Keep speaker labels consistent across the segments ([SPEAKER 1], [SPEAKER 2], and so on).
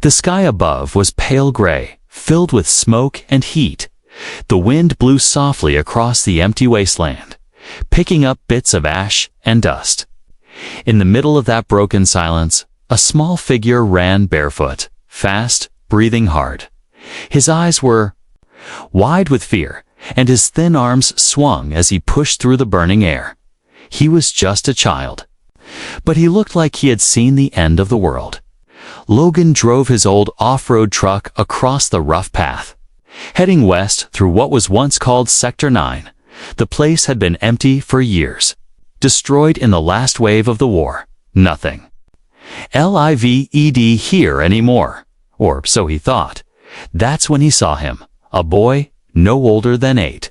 [SPEAKER 1] The sky above was pale gray, filled with smoke and heat. The wind blew softly across the empty wasteland, picking up bits of ash and dust. In the middle of that broken silence, a small figure ran barefoot, fast, breathing hard. His eyes were wide with fear, and his thin arms swung as he pushed through the burning air. He was just a child, but he looked like he had seen the end of the world. Logan drove his old off-road truck across the rough path, heading west through what was once called Sector 9. The place had been empty for years, destroyed in the last wave of the war. Nothing lived here anymore, or so he thought. That's when he saw him, a boy no older than 8,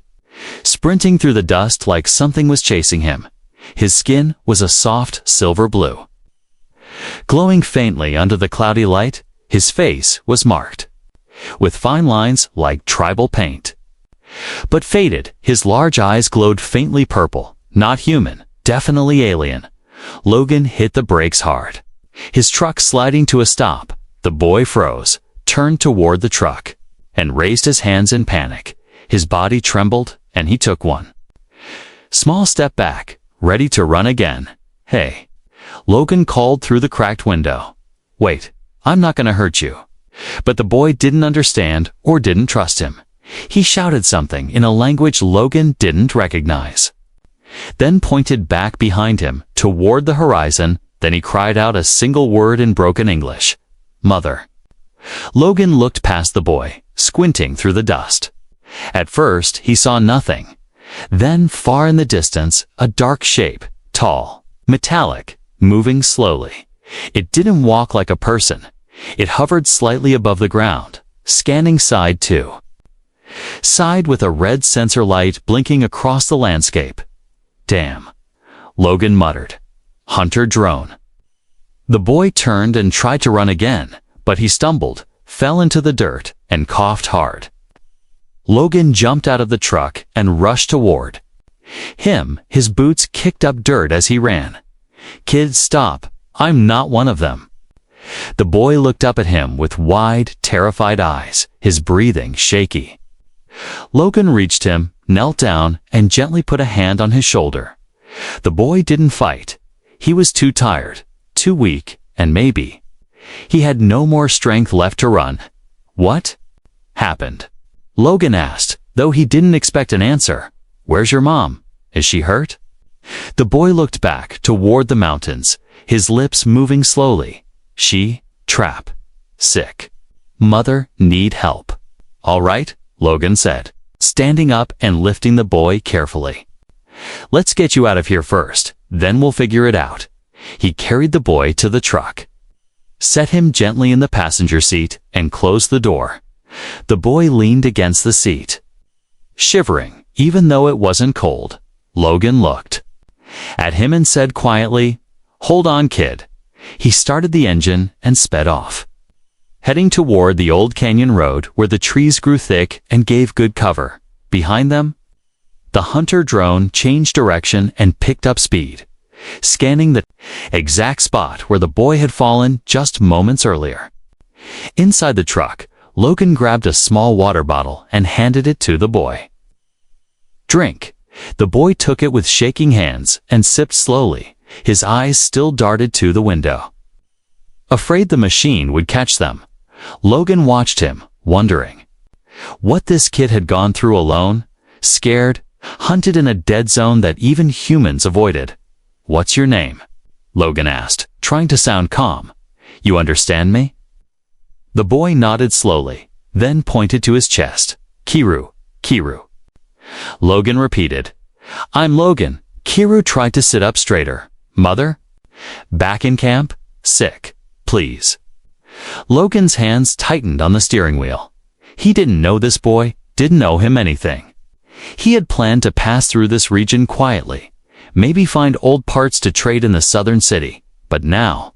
[SPEAKER 1] sprinting through the dust like something was chasing him. His skin was a soft silver blue, glowing faintly under the cloudy light. His face was marked with fine lines like tribal paint, but faded. His large eyes glowed faintly purple. Not human, definitely alien. Logan hit the brakes hard, his truck sliding to a stop. The boy froze, turned toward the truck, and raised his hands in panic. His body trembled, and he took one small step back, ready to run again. "Hey," Logan called through the cracked window. "Wait, I'm not going to hurt you." But the boy didn't understand or didn't trust him. He shouted something in a language Logan didn't recognize, then pointed back behind him toward the horizon. Then he cried out a single word in broken English: "Mother." Logan looked past the boy, squinting through the dust. At first, he saw nothing. Then, far in the distance, a dark shape, tall, metallic, moving slowly. It didn't walk like a person. It hovered slightly above the ground, scanning side to side with a red sensor light blinking across the landscape. "Damn," Logan muttered. "Hunter drone." The boy turned and tried to run again, but he stumbled, fell into the dirt, and coughed hard. Logan jumped out of the truck and rushed toward him. His boots kicked up dirt as he ran. "Kids, stop. I'm not one of them." The boy looked up at him with wide, terrified eyes, his breathing shaky. Logan reached him, knelt down, and gently put a hand on his shoulder. The boy didn't fight. He was too tired, too weak, and maybe he had no more strength left to run. "What happened?" Logan asked, though he didn't expect an answer. "Where's your mom? Is she hurt?" The boy looked back toward the mountains, his lips moving slowly. "She, trap, sick. Mother, need help." "All right," Logan said, standing up and lifting the boy carefully. "Let's get you out of here first, then we'll figure it out." He carried the boy to the truck, set him gently in the passenger seat, and closed the door. The boy leaned against the seat, shivering, even though it wasn't cold. Logan looked at him and said quietly, "Hold on, kid." He started the engine and sped off, heading toward the old canyon road where the trees grew thick and gave good cover. Behind them, the hunter drone changed direction and picked up speed, scanning the exact spot where the boy had fallen just moments earlier. Inside the truck, Logan grabbed a small water bottle and handed it to the boy. "Drink." The boy took it with shaking hands and sipped slowly. His eyes still darted to the window, afraid the machine would catch them. Logan watched him, wondering what this kid had gone through alone, scared, hunted in a dead zone that even humans avoided. "What's your name?" Logan asked, trying to sound calm. "You understand me?" The boy nodded slowly, then pointed to his chest. "Kiru, Kiru." Logan repeated, "I'm Logan." Kiru tried to sit up straighter. "Mother? Back in camp? Sick. Please." Logan's hands tightened on the steering wheel. He didn't know this boy, didn't know him anything. He had planned to pass through this region quietly, maybe find old parts to trade in the southern city. But now,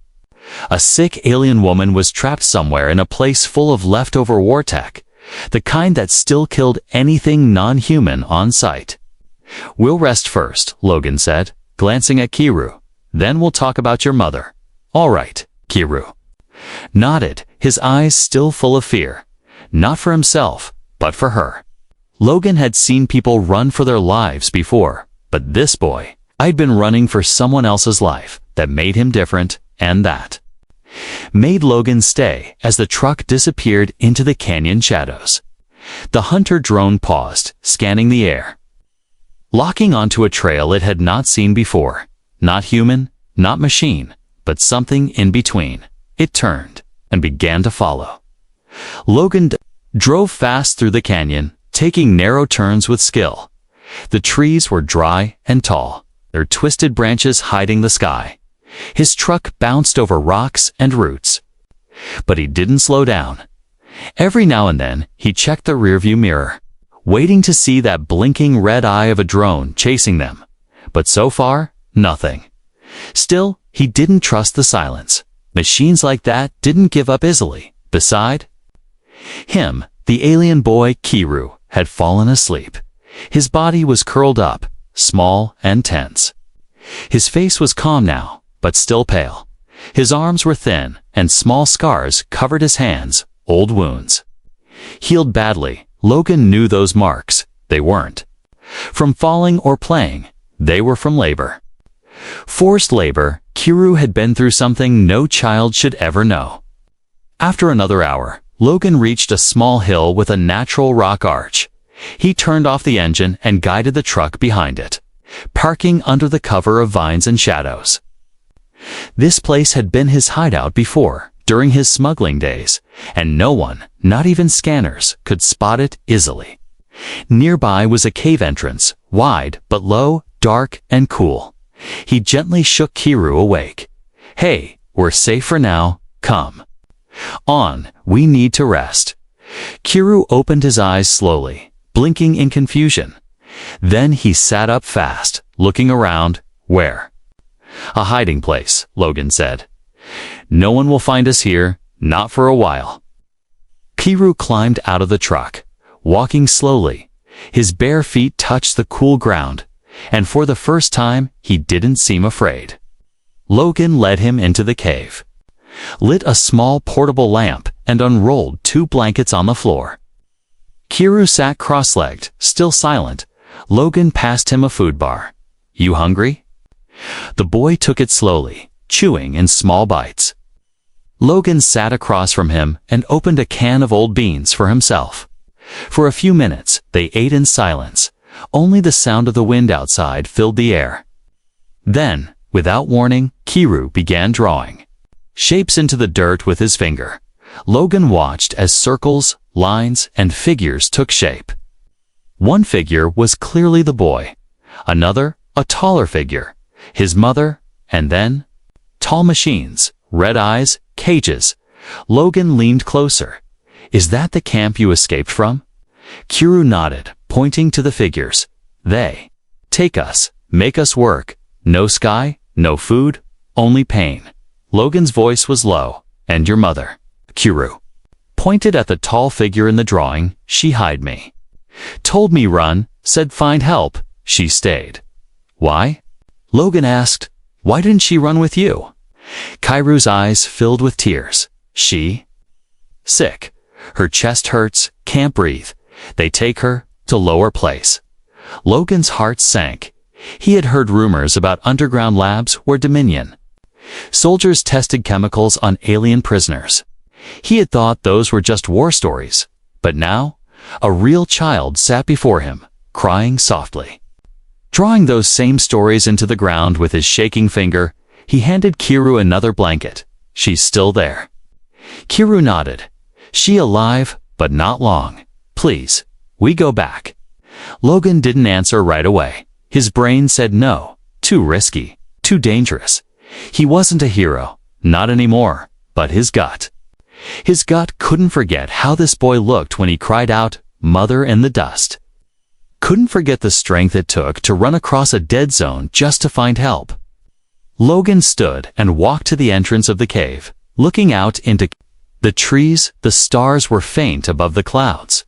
[SPEAKER 1] a sick alien woman was trapped somewhere in a place full of leftover war tech, the kind that still killed anything non-human on sight. "We'll rest first," Logan said, glancing at Kiru. "Then we'll talk about your mother." "All right," Kiru nodded, his eyes still full of fear, not for himself, but for her. Logan had seen people run for their lives before, but this boy, I'd been running for someone else's life that made him different, and that made Logan stay as the truck disappeared into the canyon shadows. The hunter drone paused, scanning the air, locking onto a trail it had not seen before. Not human, not machine, but something in between. It turned and began to follow. Logan drove fast through the canyon, taking narrow turns with skill. The trees were dry and tall, their twisted branches hiding the sky. His truck bounced over rocks and roots. But he didn't slow down. Every now and then, he checked the rearview mirror, waiting to see that blinking red eye of a drone chasing them. But so far, nothing. Still, he didn't trust the silence. Machines like that didn't give up easily. Beside him, the alien boy, Kiru, had fallen asleep. His body was curled up, small and tense. His face was calm now, but still pale. His arms were thin, and small scars covered his hands, old wounds. Healed badly, Logan knew those marks. They weren't from falling or playing. They were from labor. Forced labor. Kiru had been through something no child should ever know. After another hour, Logan reached a small hill with a natural rock arch. He turned off the engine and guided the truck behind it, parking under the cover of vines and shadows. This place had been his hideout before, during his smuggling days, and no one, not even scanners, could spot it easily. Nearby was a cave entrance, wide but low, dark and cool. He gently shook Kiru awake. "Hey, we're safe for now, come on, we need to rest." Kiru opened his eyes slowly, blinking in confusion. Then he sat up fast, looking around. "Where?" "A hiding place," Logan said. "No one will find us here, not for a while." Kiru climbed out of the truck, walking slowly. His bare feet touched the cool ground, and for the first time, he didn't seem afraid. Logan led him into the cave, lit a small portable lamp, and unrolled 2 blankets on the floor. Kiru sat cross-legged, still silent. Logan passed him a food bar. "You hungry?" The boy took it slowly, chewing in small bites. Logan sat across from him and opened a can of old beans for himself. For a few minutes, they ate in silence. Only the sound of the wind outside filled the air. Then, without warning, Kiru began drawing shapes into the dirt with his finger. Logan watched as circles, lines, and figures took shape. One figure was clearly the boy, another, a taller figure, his mother, and then tall machines, red eyes, cages. Logan leaned closer. "Is that the camp you escaped from?" Kiru nodded, pointing to the figures. "They take us, make us work. No sky, no food, only pain." Logan's voice was low. "And your mother?" Kiru pointed at the tall figure in the drawing. "She hid me. Told me run, said find help. She stayed." "Why?" Logan asked. "Why didn't she run with you?" Kiru's eyes filled with tears. "She sick. Her chest hurts, can't breathe. They take her to lower place." Logan's heart sank. He had heard rumors about underground labs where Dominion soldiers tested chemicals on alien prisoners. He had thought those were just war stories. But now, a real child sat before him, crying softly. Drawing those same stories into the ground with his shaking finger, he handed Kiru another blanket. "She's still there." Kiru nodded. "She alive, but not long. Please, we go back." Logan didn't answer right away. His brain said no. Too risky, too dangerous. He wasn't a hero, not anymore, but his gut. His gut couldn't forget how this boy looked when he cried out, "Mother in the dust." Couldn't forget the strength it took to run across a dead zone just to find help. Logan stood and walked to the entrance of the cave, looking out into the trees. The stars were faint above the clouds.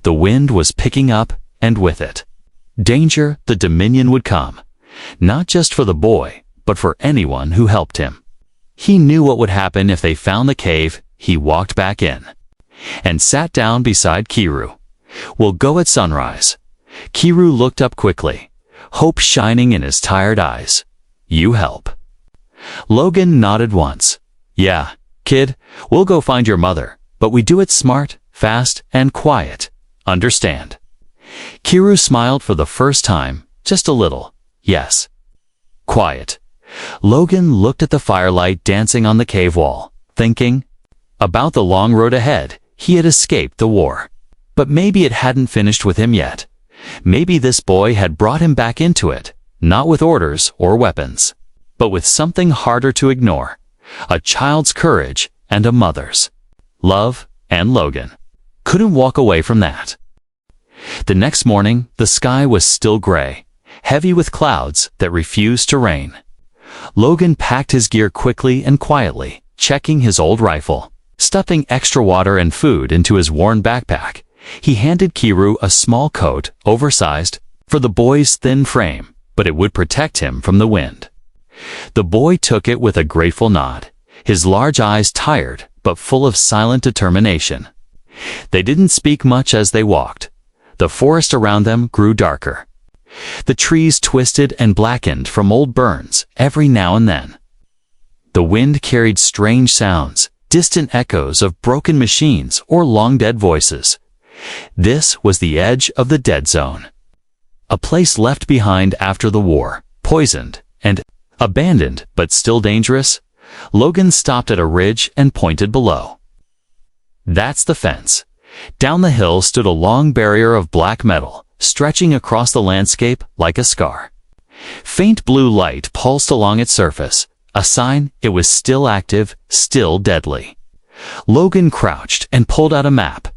[SPEAKER 1] The wind was picking up, and with it, danger. The Dominion would come, not just for the boy, but for anyone who helped him. He knew what would happen if they found the cave. he walked back in and sat down beside Kiru. "We'll go at sunrise." Kiru looked up quickly, hope shining in his tired eyes. "You help." Logan nodded once. "Yeah, kid, we'll go find your mother, but we do it smart, fast, and quiet. Understand?" Kiru smiled for the first time, just a little. Yes. Quiet. Logan looked at the firelight dancing on the cave wall, thinking about the long road ahead. He had escaped the war. But maybe it hadn't finished with him yet. Maybe this boy had brought him back into it, not with orders or weapons, but with something harder to ignore. A child's courage and a mother's love, and Logan couldn't walk away from that. The next morning, the sky was still gray, heavy with clouds that refused to rain. Logan packed his gear quickly and quietly, checking his old rifle. Stuffing extra water and food into his worn backpack, he handed Kiru a small coat, oversized for the boy's thin frame, but it would protect him from the wind. The boy took it with a grateful nod, his large eyes tired but full of silent determination. They didn't speak much as they walked. The forest around them grew darker. The trees twisted and blackened from old burns every now and then. The wind carried strange sounds, distant echoes of broken machines or long-dead voices. This was the edge of the dead zone. A place left behind after the war, poisoned and abandoned but still dangerous. Logan stopped at a ridge and pointed below. "That's the fence." Down the hill stood a long barrier of black metal, stretching across the landscape like a scar. Faint blue light pulsed along its surface, a sign it was still active, still deadly. Logan crouched and pulled out a map,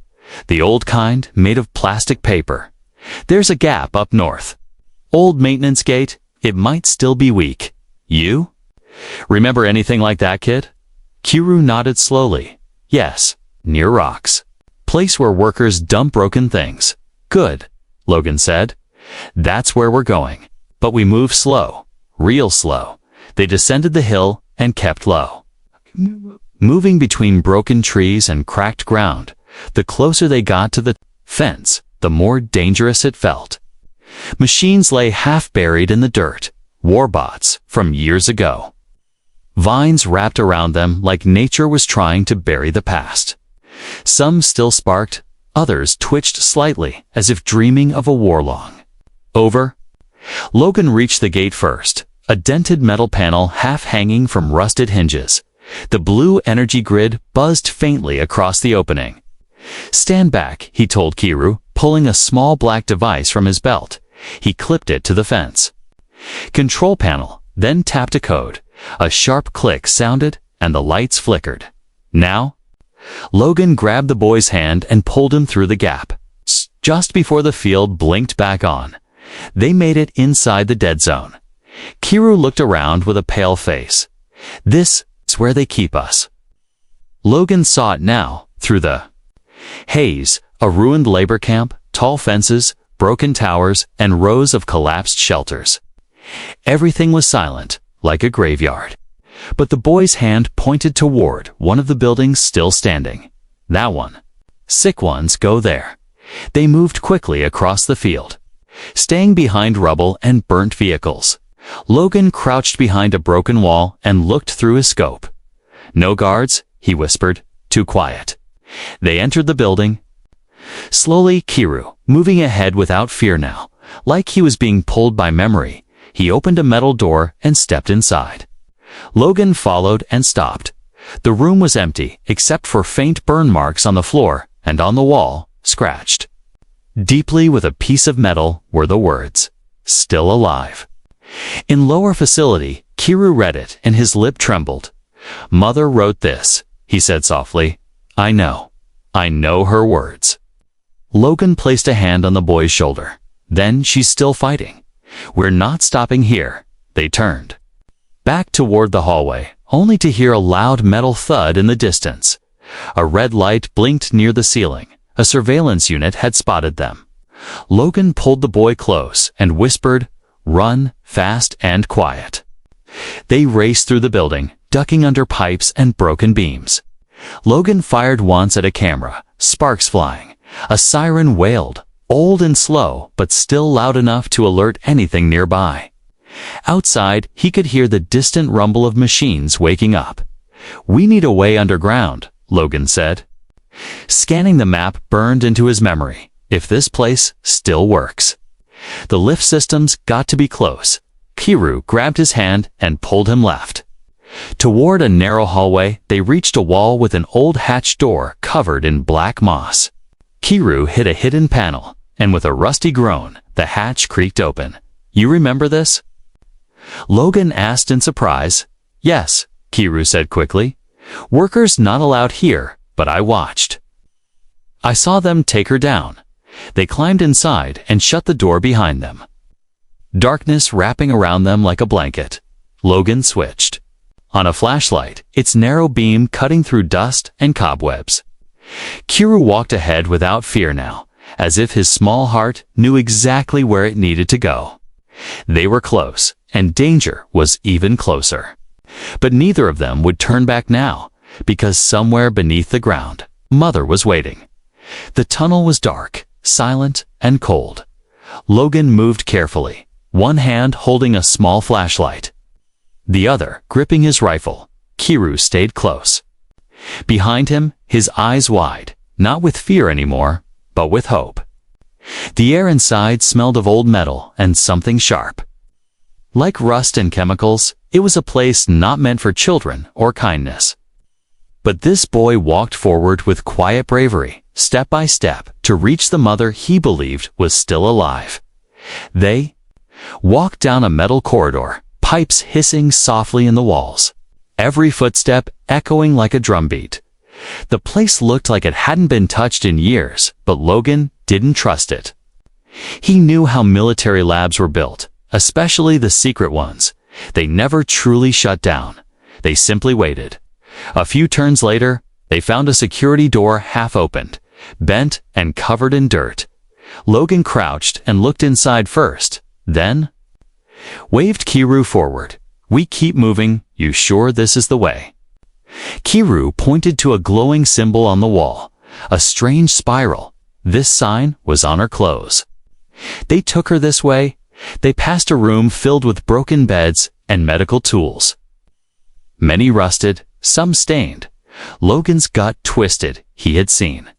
[SPEAKER 1] the old kind made of plastic paper. "There's a gap up north. Old maintenance gate, it might still be weak. You? Remember anything like that, kid?" Kiru nodded slowly. "Yes, near rocks. Place where workers dump broken things." "Good," Logan said. "That's where we're going. But we move slow, real slow." They descended the hill and kept low, moving between broken trees and cracked ground. The closer they got to the fence, the more dangerous it felt. Machines lay half buried in the dirt, warbots from years ago. Vines wrapped around them like nature was trying to bury the past. Some still sparked, others twitched slightly as if dreaming of a war long over. Logan reached the gate first. A dented metal panel half hanging from rusted hinges. The blue energy grid buzzed faintly across the opening. "Stand back," he told Kiru, pulling a small black device from his belt. He clipped it to the fence. Control panel, then tapped a code. A sharp click sounded, and the lights flickered. "Now?" Logan grabbed the boy's hand and pulled him through the gap. Just before the field blinked back on, they made it inside the dead zone. Kiru looked around with a pale face. "This is where they keep us." Logan saw it now, through the haze, a ruined labor camp, tall fences, broken towers, and rows of collapsed shelters. Everything was silent, like a graveyard. But the boy's hand pointed toward one of the buildings still standing. "That one. Sick ones go there." They moved quickly across the field, staying behind rubble and burnt vehicles. Logan crouched behind a broken wall and looked through his scope. "No guards," he whispered, "too quiet." They entered the building. Slowly, Kiru, moving ahead without fear now, like he was being pulled by memory, he opened a metal door and stepped inside. Logan followed and stopped. The room was empty, except for faint burn marks on the floor and on the wall, scratched. Deeply with a piece of metal were the words, "Still alive." In lower facility, Kiru read it and his lip trembled. "Mother wrote this," he said softly. I know her words." Logan placed a hand on the boy's shoulder. "Then she's still fighting. We're not stopping here." They turned back toward the hallway, only to hear a loud metal thud in the distance. A red light blinked near the ceiling. A surveillance unit had spotted them. Logan pulled the boy close and whispered, "Run, fast and quiet." They raced through the building, ducking under pipes and broken beams. Logan fired once at a camera, sparks flying. A siren wailed, old and slow, but still loud enough to alert anything nearby. Outside, he could hear the distant rumble of machines waking up. "We need a way underground," Logan said. Scanning the map burned into his memory. If this place still works. The lift systems got to be close. Kiru grabbed his hand and pulled him left. Toward a narrow hallway, they reached a wall with an old hatch door covered in black moss. Kiru hit a hidden panel, and with a rusty groan, the hatch creaked open. "You remember this?" Logan asked in surprise. "Yes," Kiru said quickly. "Workers not allowed here, but I watched. I saw them take her down." They climbed inside and shut the door behind them. Darkness wrapping around them like a blanket. Logan switched on a flashlight, its narrow beam cutting through dust and cobwebs. Kiru walked ahead without fear now, as if his small heart knew exactly where it needed to go. They were close, and danger was even closer. But neither of them would turn back now, because somewhere beneath the ground, Mother was waiting. The tunnel was dark, silent, and cold. Logan moved carefully, one hand holding a small flashlight, the other gripping his rifle. Kiru stayed close. Behind him, his eyes wide, not with fear anymore, but with hope. The air inside smelled of old metal and something sharp. Like rust and chemicals, it was a place not meant for children or kindness. But this boy walked forward with quiet bravery, step by step, to reach the mother he believed was still alive. They walked down a metal corridor, pipes hissing softly in the walls, every footstep echoing like a drumbeat. The place looked like it hadn't been touched in years, but Logan didn't trust it. He knew how military labs were built, especially the secret ones. They never truly shut down. They simply waited. A few turns later, they found a security door half opened, bent and covered in dirt. Logan crouched and looked inside first, then waved Kiru forward. "We keep moving, you sure this is the way?" Kiru pointed to a glowing symbol on the wall, a strange spiral. This sign was on her clothes. They took her this way. They passed a room filled with broken beds and medical tools. Many rusted, some stained. Logan's gut twisted. He had seen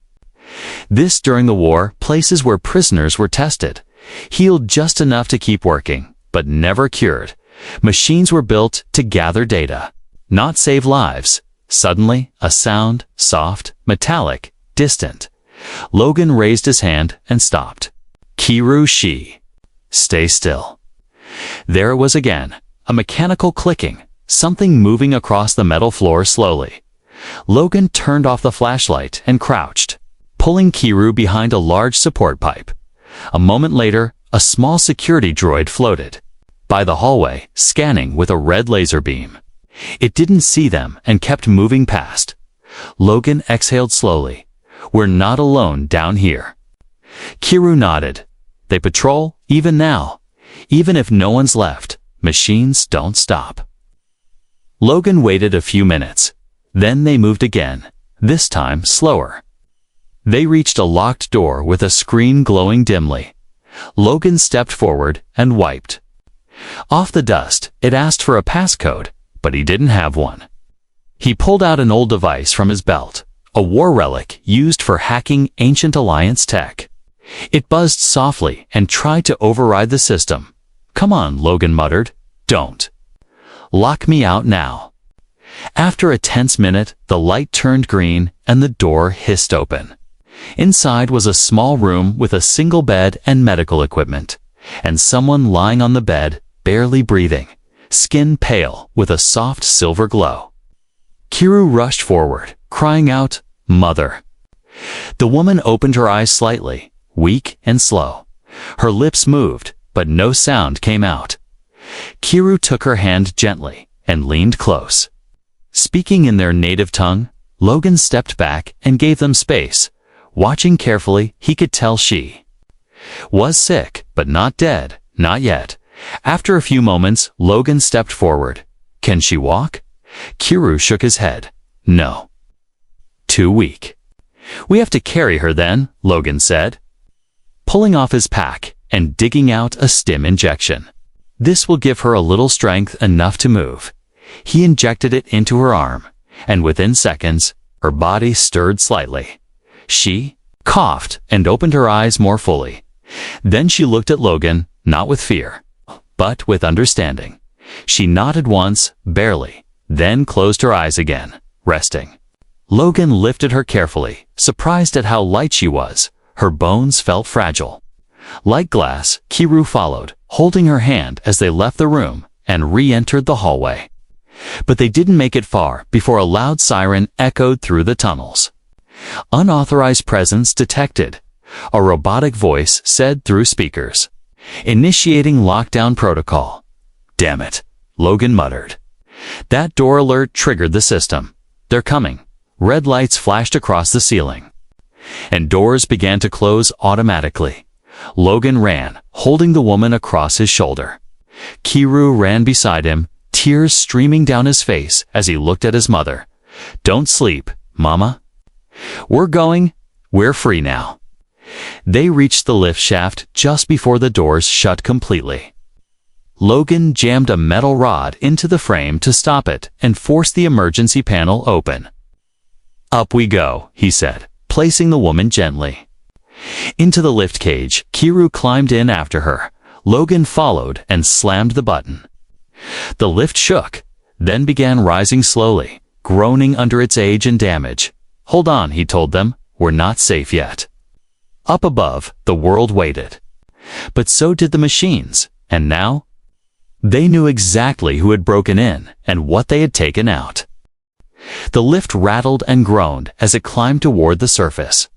[SPEAKER 1] this during the war, places where prisoners were tested, healed just enough to keep working, but never cured. Machines were built to gather data, not save lives. Suddenly, a sound, soft, metallic, distant. Logan raised his hand and stopped. "Kiru, stay still." There it was again, a mechanical clicking, something moving across the metal floor slowly. Logan turned off the flashlight and crouched, pulling Kiru behind a large support pipe. A moment later, a small security droid floated by the hallway, scanning with a red laser beam. It didn't see them and kept moving past. Logan exhaled slowly. "We're not alone down here." Kiru nodded. "They patrol, even now. Even if no one's left, machines don't stop." Logan waited a few minutes. Then they moved again, this time slower. They reached a locked door with a screen glowing dimly. Logan stepped forward and wiped off the dust. It asked for a passcode, but he didn't have one. He pulled out an old device from his belt, a war relic used for hacking ancient Alliance tech. It buzzed softly and tried to override the system. "Come on," Logan muttered. "Don't lock me out now." After a tense minute, the light turned green and the door hissed open. Inside was a small room with a single bed and medical equipment, and someone lying on the bed, barely breathing, skin pale with a soft silver glow. Kiru rushed forward, crying out, "Mother!" The woman opened her eyes slightly, weak and slow. Her lips moved, but no sound came out. Kiru took her hand gently and leaned close. Speaking in their native tongue, Logan stepped back and gave them space. Watching carefully, he could tell she was sick, but not dead, not yet. After a few moments, Logan stepped forward. "Can she walk?" Kiru shook his head. "No." Too weak. We have to carry her then, Logan said, pulling off his pack and digging out a stim injection. This will give her a little strength enough to move. He injected it into her arm, and within seconds, her body stirred slightly. She coughed and opened her eyes more fully. Then she looked at Logan, not with fear, but with understanding. She nodded once, barely, then closed her eyes again, resting. Logan lifted her carefully, surprised at how light she was. Her bones felt fragile. Like glass, Kiru followed, holding her hand as they left the room and re-entered the hallway. But they didn't make it far before a loud siren echoed through the tunnels. Unauthorized presence detected, a robotic voice said through speakers. Initiating lockdown protocol. Damn it, Logan muttered. That door alert triggered the system. They're coming. Red lights flashed across the ceiling, and doors began to close automatically. Logan ran, holding the woman across his shoulder. Kiru ran beside him, tears streaming down his face as he looked at his mother. Don't sleep, Mama. We're free now. They reached the lift shaft just before the doors shut completely. Logan jammed a metal rod into the frame to stop it and forced the emergency panel open. Up we go, he said, placing the woman gently. Into the lift cage, Kiru climbed in after her. Logan followed and slammed the button. The lift shook, then began rising slowly, groaning under its age and damage. Hold on, he told them, we're not safe yet. Up above, the world waited. But so did the machines, and now? They knew exactly who had broken in and what they had taken out. The lift rattled and groaned as it climbed toward the surface.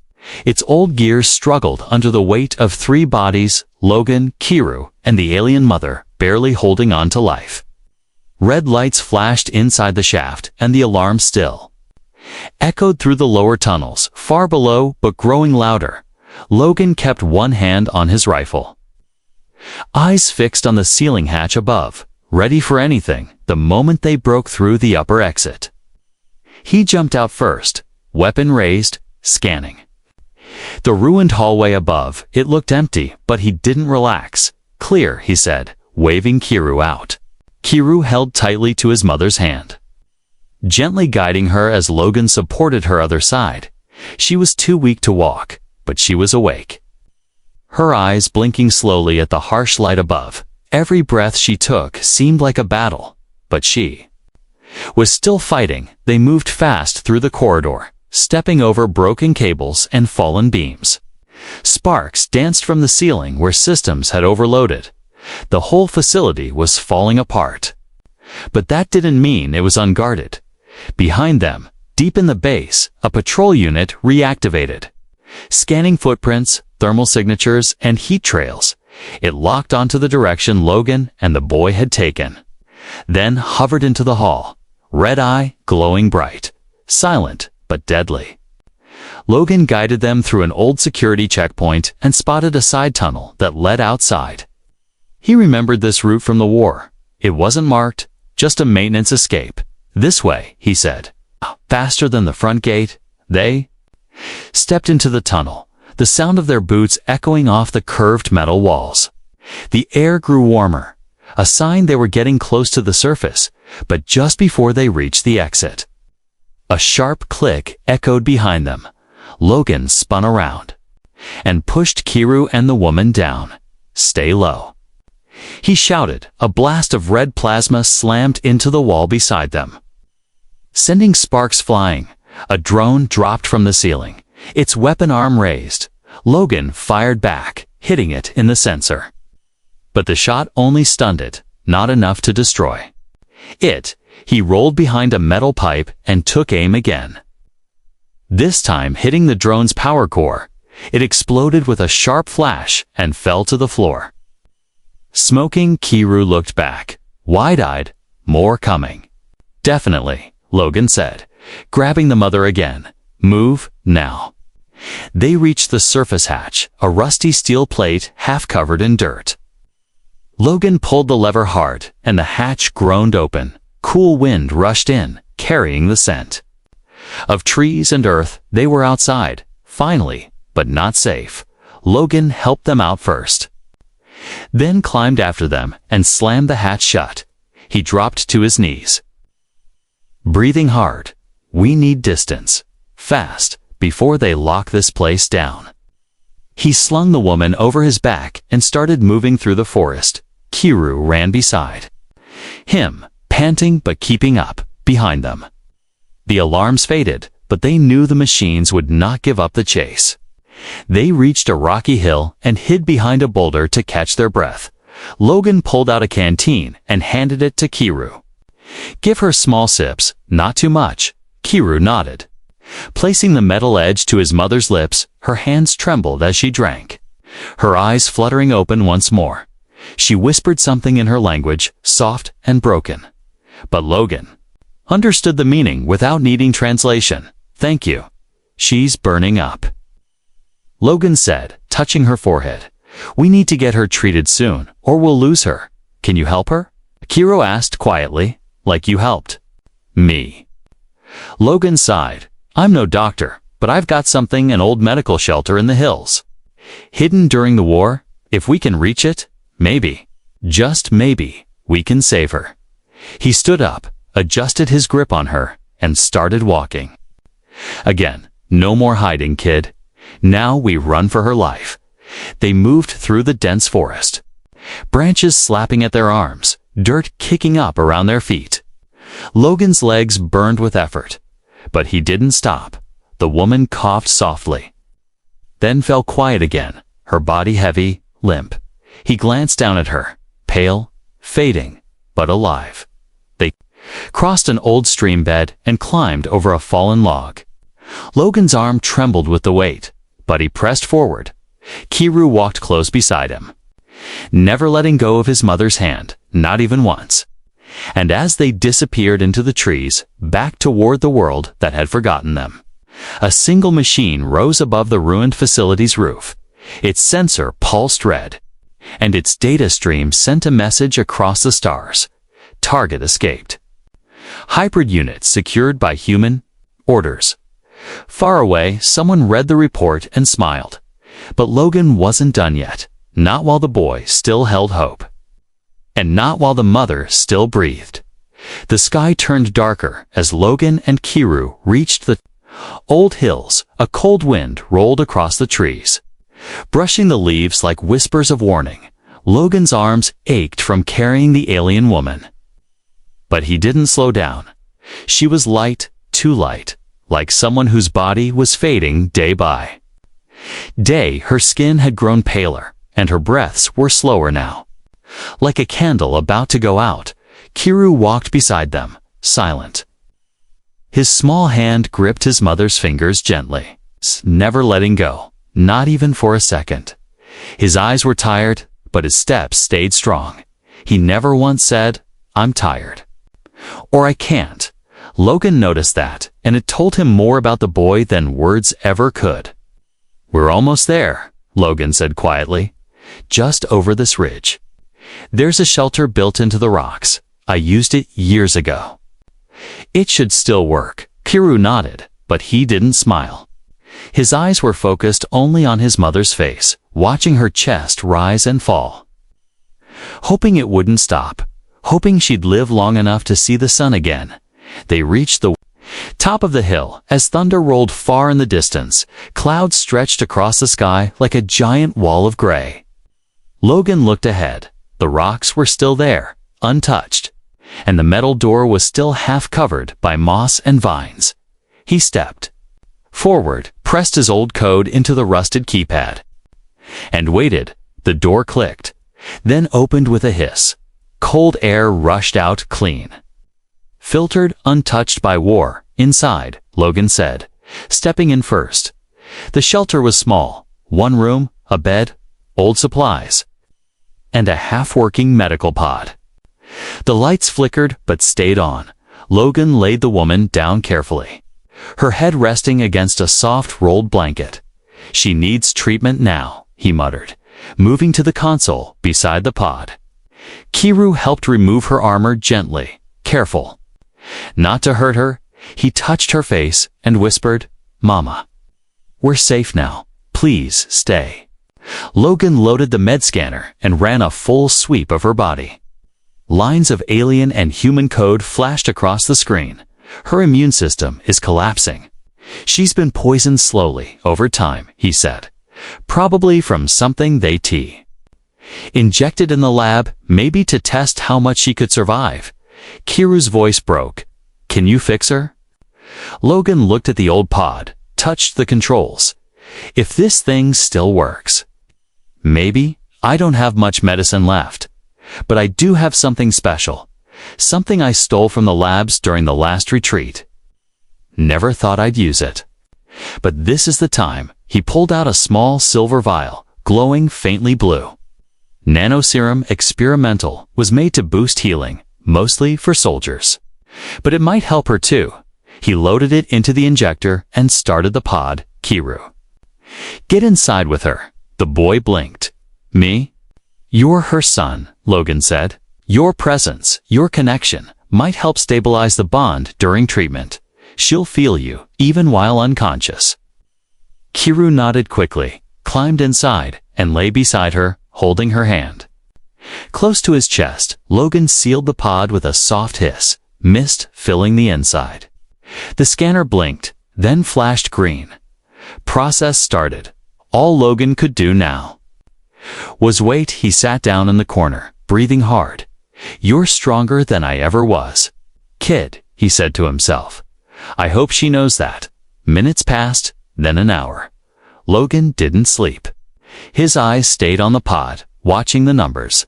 [SPEAKER 1] Its old gears struggled under the weight of three bodies, Logan, Kiru, and the alien mother, barely holding on to life. Red lights flashed inside the shaft, and the alarm still echoed through the lower tunnels, far below but growing louder. Logan kept one hand on his rifle, eyes fixed on the ceiling hatch above, ready for anything the moment they broke through the upper exit. He jumped out first, weapon raised, scanning. The ruined hallway above, it looked empty, but he didn't relax. Clear, he said, waving Kiru out. Kiru held tightly to his mother's hand, gently guiding her as Logan supported her other side. She was too weak to walk, but she was awake. Her eyes blinking slowly at the harsh light above. Every breath she took seemed like a battle, but she was still fighting. They moved fast through the corridor, stepping over broken cables and fallen beams. Sparks danced from the ceiling where systems had overloaded. The whole facility was falling apart. But that didn't mean it was unguarded. Behind them, deep in the base, a patrol unit reactivated. Scanning footprints, thermal signatures, and heat trails, it locked onto the direction Logan and the boy had taken. Then hovered into the hall, red eye glowing bright, silent but deadly. Logan guided them through an old security checkpoint and spotted a side tunnel that led outside. He remembered this route from the war. It wasn't marked, just a maintenance escape. This way, he said. Faster than the front gate. They stepped into the tunnel, the sound of their boots echoing off the curved metal walls. The air grew warmer, a sign they were getting close to the surface, but just before they reached the exit, a sharp click echoed behind them. Logan spun around and pushed Kiru and the woman down. Stay low, he shouted. A blast of red plasma slammed into the wall beside them, sending sparks flying. A drone dropped from the ceiling, its weapon arm raised. Logan fired back, hitting it in the sensor. But the shot only stunned it, not enough to destroy it. He rolled behind a metal pipe and took aim again. This time hitting the drone's power core. It exploded with a sharp flash and fell to the floor. Smoking, Kiru looked back, wide-eyed. More coming. Definitely, Logan said, grabbing the mother again. Move, now. They reached the surface hatch, a rusty steel plate half covered in dirt. Logan pulled the lever hard, and the hatch groaned open. Cool wind rushed in, carrying the scent. Of trees and earth, they were outside, finally, but not safe. Logan helped them out first, then climbed after them and slammed the hatch shut. He dropped to his knees, breathing hard. We need distance, fast, before they lock this place down. He slung the woman over his back and started moving through the forest. Kiru ran beside him, panting but keeping up, behind them. The alarms faded, but they knew the machines would not give up the chase. They reached a rocky hill and hid behind a boulder to catch their breath. Logan pulled out a canteen and handed it to Kiru. "Give her small sips, not too much." Kiru nodded. Placing the metal edge to his mother's lips, her hands trembled as she drank, her eyes fluttering open once more. She whispered something in her language, soft and broken. But Logan understood the meaning without needing translation. "Thank you. She's burning up," Logan said, touching her forehead. "We need to get her treated soon, or we'll lose her. Can you help her?" Kiru asked quietly. "Like you helped me." Logan sighed. "I'm no doctor, but I've got something, an old medical shelter in the hills. Hidden during the war. If we can reach it, maybe, just maybe, we can save her." He stood up, adjusted his grip on her, and started walking. "Again, no more hiding, kid. Now we run for her life." They moved through the dense forest, branches slapping at their arms, dirt kicking up around their feet. Logan's legs burned with effort, but he didn't stop. The woman coughed softly, then fell quiet again, her body heavy, limp. He glanced down at her, pale, fading, but alive. They crossed an old stream bed and climbed over a fallen log. Logan's arm trembled with the weight, but he pressed forward. Kiru walked close beside him, never letting go of his mother's hand, not even once. And as they disappeared into the trees, back toward the world that had forgotten them, a single machine rose above the ruined facility's roof. Its sensor pulsed red, and its data stream sent a message across the stars. Target escaped. Hybrid units secured by human orders. Far away, someone read the report and smiled. But Logan wasn't done yet, not while the boy still held hope, and not while the mother still breathed. The sky turned darker as Logan and Kiru reached the old hills. A cold wind rolled across the trees, brushing the leaves like whispers of warning. Logan's arms ached from carrying the alien woman. But he didn't slow down. She was light, too light, like someone whose body was fading day by day. Her skin had grown paler, and her breaths were slower now. Like a candle about to go out, Kiru walked beside them, silent. His small hand gripped his mother's fingers gently, never letting go, not even for a second. His eyes were tired, but his steps stayed strong. He never once said, "I'm tired," or "I can't." Logan noticed that, and it told him more about the boy than words ever could. "We're almost there," Logan said quietly. "Just over this ridge. There's a shelter built into the rocks. I used it years ago. It should still work." Kiru nodded, but he didn't smile. His eyes were focused only on his mother's face, watching her chest rise and fall, hoping it wouldn't stop, hoping she'd live long enough to see the sun again. They reached the top of the hill as thunder rolled far in the distance. Clouds stretched across the sky like a giant wall of gray. Logan looked ahead. The rocks were still there, untouched, and the metal door was still half covered by moss and vines. He stepped forward, pressed his old code into the rusted keypad, and waited. The door clicked, then opened with a hiss. Cold air rushed out clean, filtered, untouched by war. "Inside," Logan said, stepping in first. The shelter was small, one room, a bed, old supplies, and a half-working medical pod. The lights flickered but stayed on. Logan laid the woman down carefully, her head resting against a soft rolled blanket. "She needs treatment now," he muttered, moving to the console beside the pod. Kiru helped remove her armor gently, careful not to hurt her. He touched her face and whispered, "Mama, we're safe now. Please stay." Logan loaded the med scanner and ran a full sweep of her body. Lines of alien and human code flashed across the screen. Her immune system is collapsing. She's been poisoned slowly over time, he said. Probably from something they injected in the lab, maybe to test how much she could survive. Kiru's voice broke. "Can you fix her?" Logan looked at the old pod, touched the controls. "If this thing still works." "Maybe. I don't have much medicine left. But I do have something special. Something I stole from the labs during the last retreat. Never thought I'd use it. But this is the time." He pulled out a small silver vial, glowing faintly blue. Nanoserum experimental, was made to boost healing, mostly for soldiers. But it might help her too. He loaded it into the injector and started the pod. "Kiru, get inside with her." The boy blinked. "Me?" "You're her son," Logan said. "Your presence, your connection, might help stabilize the bond during treatment. She'll feel you, even while unconscious." Kiru nodded quickly, climbed inside, and lay beside her, holding her hand. Close to his chest, Logan sealed the pod with a soft hiss, mist filling the inside. The scanner blinked, then flashed green. Process started. All Logan could do now was wait. He sat down in the corner, breathing hard. "You're stronger than I ever was. Kid," he said to himself. "I hope she knows that." Minutes passed, then an hour. Logan didn't sleep. His eyes stayed on the pod, watching the numbers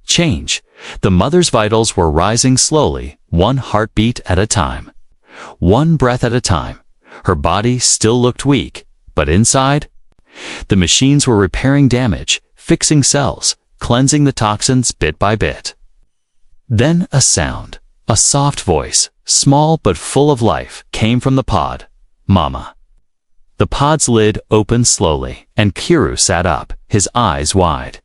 [SPEAKER 1] change. The mother's vitals were rising slowly, one heartbeat at a time. One breath at a time. Her body still looked weak, but inside, the machines were repairing damage, fixing cells, cleansing the toxins bit by bit. Then a sound, a soft voice, small but full of life, came from the pod. "Mama." The pod's lid opened slowly, and Kiru sat up, his eyes wide.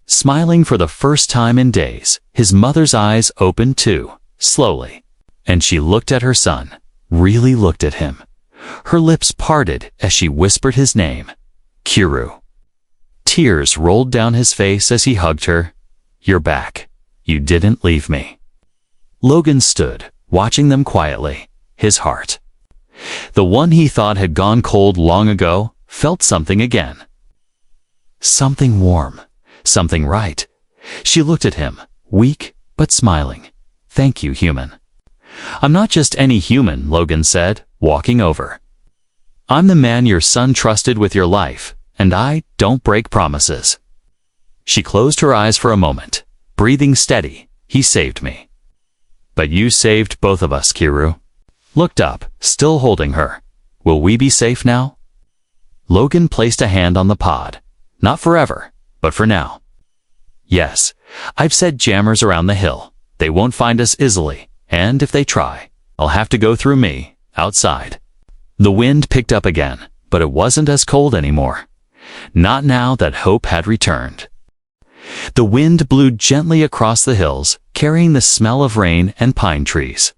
[SPEAKER 1] Smiling for the first time in days, his mother's eyes opened too, slowly. And she looked at her son, really looked at him. Her lips parted as she whispered his name. "Kiru." Tears rolled down his face as he hugged her. "You're back. You didn't leave me." Logan stood, watching them quietly, his heart. The one he thought had gone cold long ago, felt something again. Something warm, something right. She looked at him, weak but smiling. "Thank you, human." "I'm not just any human," Logan said, walking over. "I'm the man your son trusted with your life, and I don't break promises." She closed her eyes for a moment, breathing steady. "He saved me." "But you saved both of us," Kiru looked up, still holding her. "Will we be safe now?" Logan placed a hand on the pod. "Not forever, but for now." "Yes, I've set jammers around the hill. They won't find us easily, and if they try, I'll have to go through me, outside." The wind picked up again, but it wasn't as cold anymore. Not now that hope had returned. The wind blew gently across the hills, carrying the smell of rain and pine trees.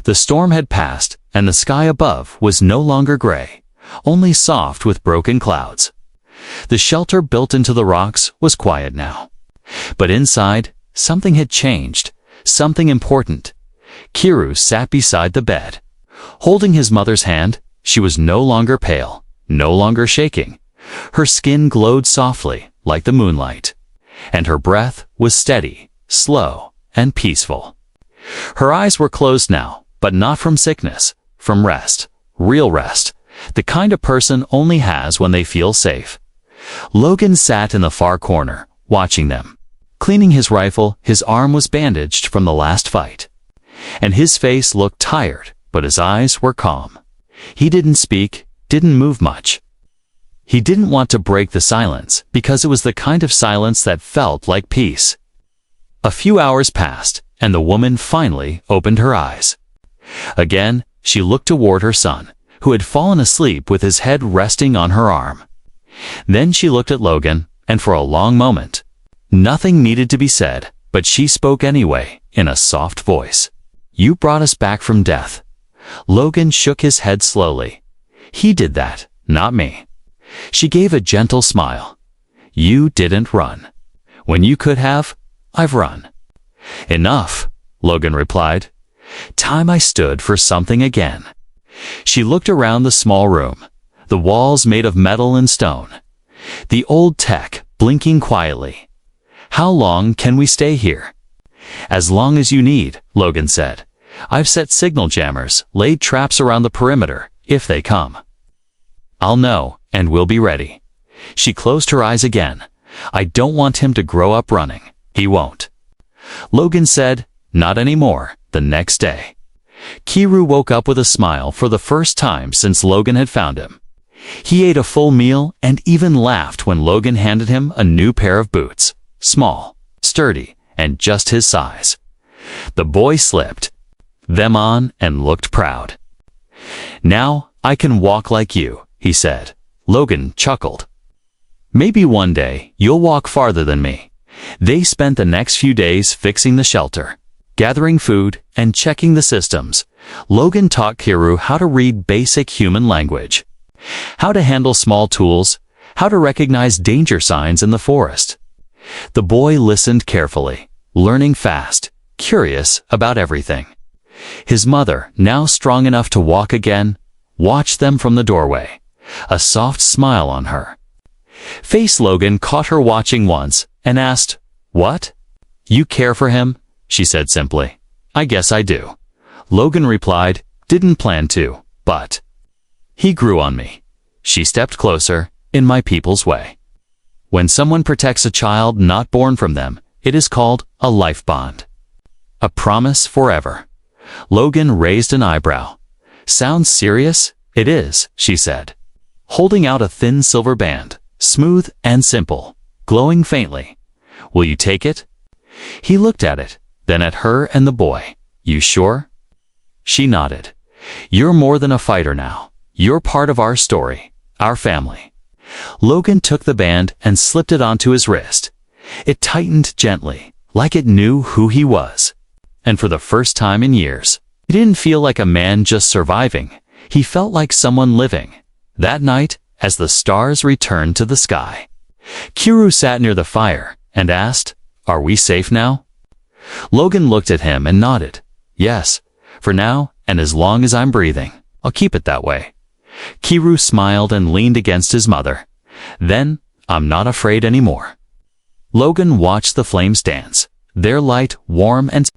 [SPEAKER 1] The storm had passed, and the sky above was no longer gray, only soft with broken clouds. The shelter built into the rocks was quiet now. But inside, something had changed, something important. Kiru sat beside the bed. Holding his mother's hand, she was no longer pale, no longer shaking. Her skin glowed softly, like the moonlight. And her breath was steady, slow, and peaceful. Her eyes were closed now, but not from sickness, from rest, real rest, the kind a person only has when they feel safe. Logan sat in the far corner, watching them. Cleaning his rifle, his arm was bandaged from the last fight. And his face looked tired, but his eyes were calm. He didn't speak, didn't move much. He didn't want to break the silence, because it was the kind of silence that felt like peace. A few hours passed, and the woman finally opened her eyes. Again, she looked toward her son, who had fallen asleep with his head resting on her arm. Then she looked at Logan, and for a long moment, nothing needed to be said, but she spoke anyway, in a soft voice. "You brought us back from death. Logan shook his head slowly. He did that, not me. She gave a gentle smile. You didn't run. When you could have, I've run. Enough, Logan replied. Time I stood for something again. She looked around the small room, the walls made of metal and stone. The old tech blinking quietly. How long can we stay here? As long as you need, Logan said. I've set signal jammers, laid traps around the perimeter, if they come. I'll know, and we'll be ready. She closed her eyes again. I don't want him to grow up running. He won't. Logan said, not anymore, the next day. Kiru woke up with a smile for the first time since Logan had found him. He ate a full meal and even laughed when Logan handed him a new pair of boots. Small, sturdy, and just his size. The boy slipped them on and looked proud. Now I can walk like you, he said. Logan chuckled. Maybe one day you'll walk farther than me. They spent the next few days fixing the shelter, gathering food, and checking the systems. Logan taught Kiru how to read basic human language, how to handle small tools, how to recognize danger signs in the forest. The boy listened carefully, learning fast, curious about everything. His mother, now strong enough to walk again, watched them from the doorway, a soft smile on her face. Logan caught her watching once and asked, "What? You care for him?" She said simply, "I guess I do." Logan replied, "Didn't plan to, but he grew on me." She stepped closer, in my people's way. When someone protects a child not born from them, it is called a life bond. A promise forever. Logan raised an eyebrow. Sounds serious? It is, she said, holding out a thin silver band, smooth and simple, glowing faintly. Will you take it? He looked at it, then at her and the boy. You sure? She nodded. You're more than a fighter now. You're part of our story, our family. Logan took the band and slipped it onto his wrist. It tightened gently, like it knew who he was. And for the first time in years, he didn't feel like a man just surviving. He felt like someone living. That night, as the stars returned to the sky, Kiru sat near the fire and asked, "Are we safe now?" Logan looked at him and nodded. "Yes, for now, and as long as I'm breathing, I'll keep it that way." Kiru smiled and leaned against his mother. "Then, I'm not afraid anymore." Logan watched the flames dance, their light warm and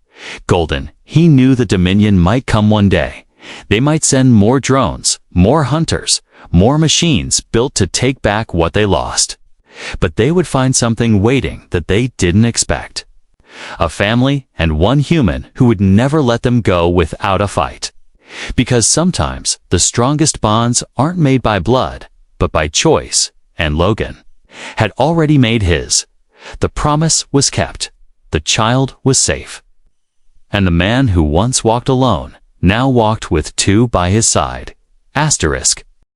[SPEAKER 1] golden. He knew the Dominion might come one day. They might send more drones, more hunters, more machines built to take back what they lost. But they would find something waiting that they didn't expect. A family and one human who would never let them go without a fight. Because sometimes the strongest bonds aren't made by blood, but by choice, and Logan had already made his. The promise was kept. The child was safe. And the man who once walked alone now walked with two by his side. Asterisk.